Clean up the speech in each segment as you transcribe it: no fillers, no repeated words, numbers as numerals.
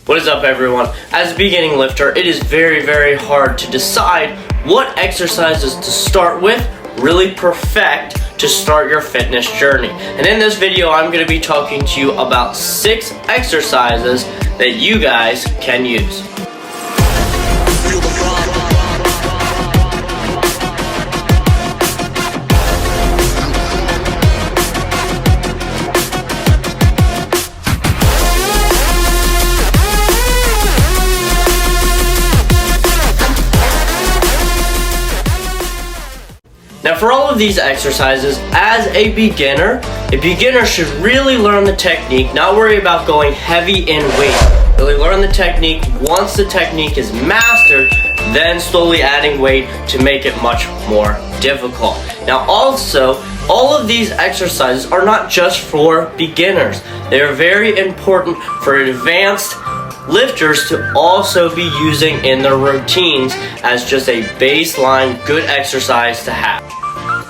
What is up, everyone? As a beginning lifter, it is very hard to decide what exercises to start with, really perfect to start your fitness journey. And in this video, I'm going to be talking to you about 6 exercises that you guys can use. Now, for all of these exercises, as a beginner should really learn the technique, not worry about going heavy in weight. Really learn the technique. Once the technique is mastered, then slowly adding weight to make it much more difficult. Now also, all of these exercises are not just for beginners. They are very important for advanced lifters to also be using in their routines as just a baseline good exercise to have.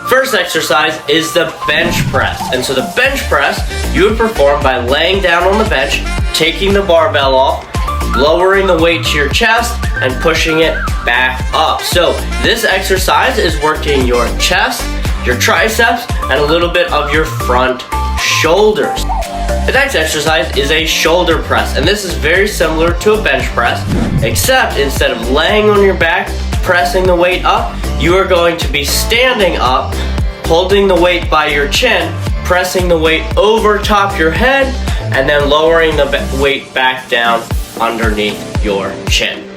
First exercise is the bench press. And so the bench press you would perform by laying down on the bench, taking the barbell off, lowering the weight to your chest, and pushing it back up. So this exercise is working your chest, your triceps, and a little bit of your front shoulders. The next exercise is a shoulder press, and this is very similar to a bench press, except instead of laying on your back, pressing the weight up, you are going to be standing up, holding the weight by your chin, pressing the weight over top your head, and then lowering the weight back down underneath your chin.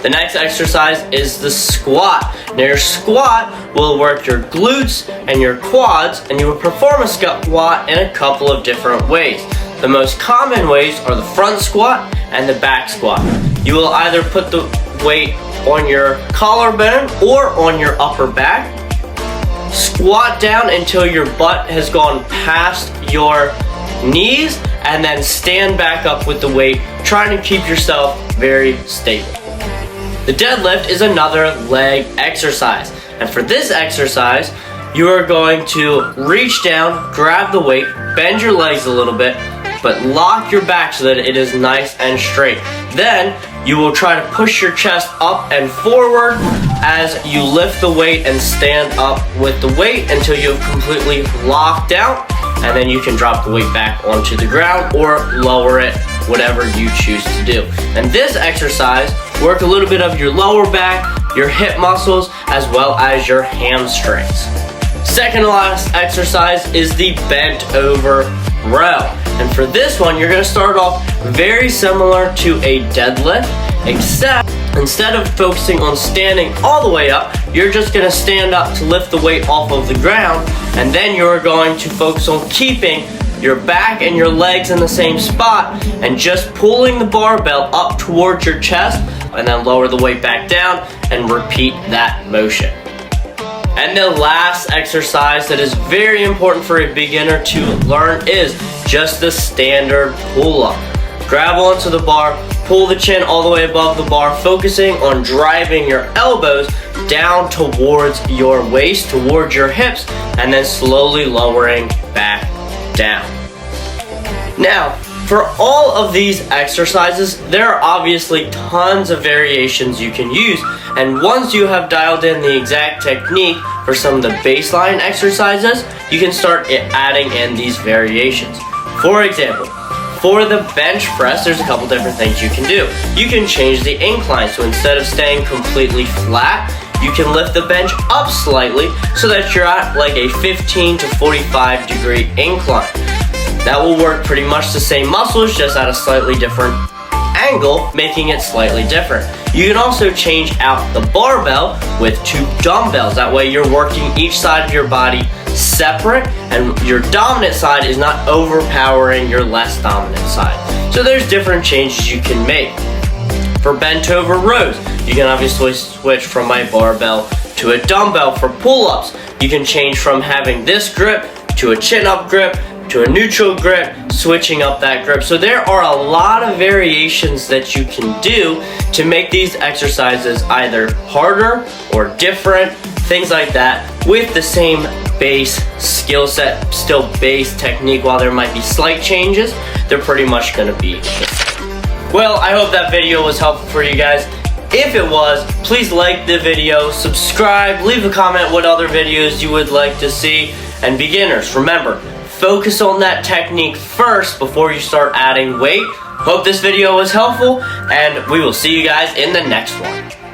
The next exercise is the squat. Now your squat will work your glutes and your quads, and you will perform a squat in a couple of different ways. The most common ways are the front squat and the back squat. You will either put the weight on your collarbone or on your upper back. Squat down until your butt has gone past your knees, and then stand back up with the weight, trying to keep yourself very stable. The deadlift is another leg exercise, and for this exercise you are going to reach down, grab the weight, bend your legs a little bit, but lock your back so that it is nice and straight. Then you will try to push your chest up and forward as you lift the weight and stand up with the weight until you have completely locked out, and then you can drop the weight back onto the ground or lower it, whatever you choose to do. And this exercise work a little bit of your lower back, your hip muscles, as well as your hamstrings. Second to last exercise is the bent over row. And for this one, you're going to start off very similar to a deadlift, except instead of focusing on standing all the way up, you're just going to stand up to lift the weight off of the ground, and then you're going to focus on keeping your back and your legs in the same spot and just pulling the barbell up towards your chest, and then lower the weight back down and repeat that motion. And the last exercise that is very important for a beginner to learn is just the standard pull-up. Grab onto the bar, pull the chin all the way above the bar, focusing on driving your elbows down towards your waist, towards your hips, and then slowly lowering back down. Now, for all of these exercises, there are obviously tons of variations you can use, and once you have dialed in the exact technique for some of the baseline exercises, you can start adding in these variations. For example, for the bench press, there's a couple different things you can do. You can change the incline, so instead of staying completely flat, you can lift the bench up slightly so that you're at like a 15 to 45 degree incline. That will work pretty much the same muscles, just at a slightly different angle, making it slightly different. You can also change out the barbell with 2 dumbbells. That way you're working each side of your body separate, and your dominant side is not overpowering your less dominant side. So there's different changes you can make. For bent over rows, you can obviously switch from my barbell to a dumbbell. For pull-ups, you can change from having this grip to a chin-up grip to a neutral grip, switching up that grip. So there are a lot of variations that you can do to make these exercises either harder or different, things like that, with the same base skill set, still base technique. While there might be slight changes, they're pretty much going to be the same. Well, I hope that video was helpful for you guys. If it was, please like the video, subscribe, leave a comment what other videos you would like to see. And beginners, remember, focus on that technique first before you start adding weight. Hope this video was helpful, and we will see you guys in the next one.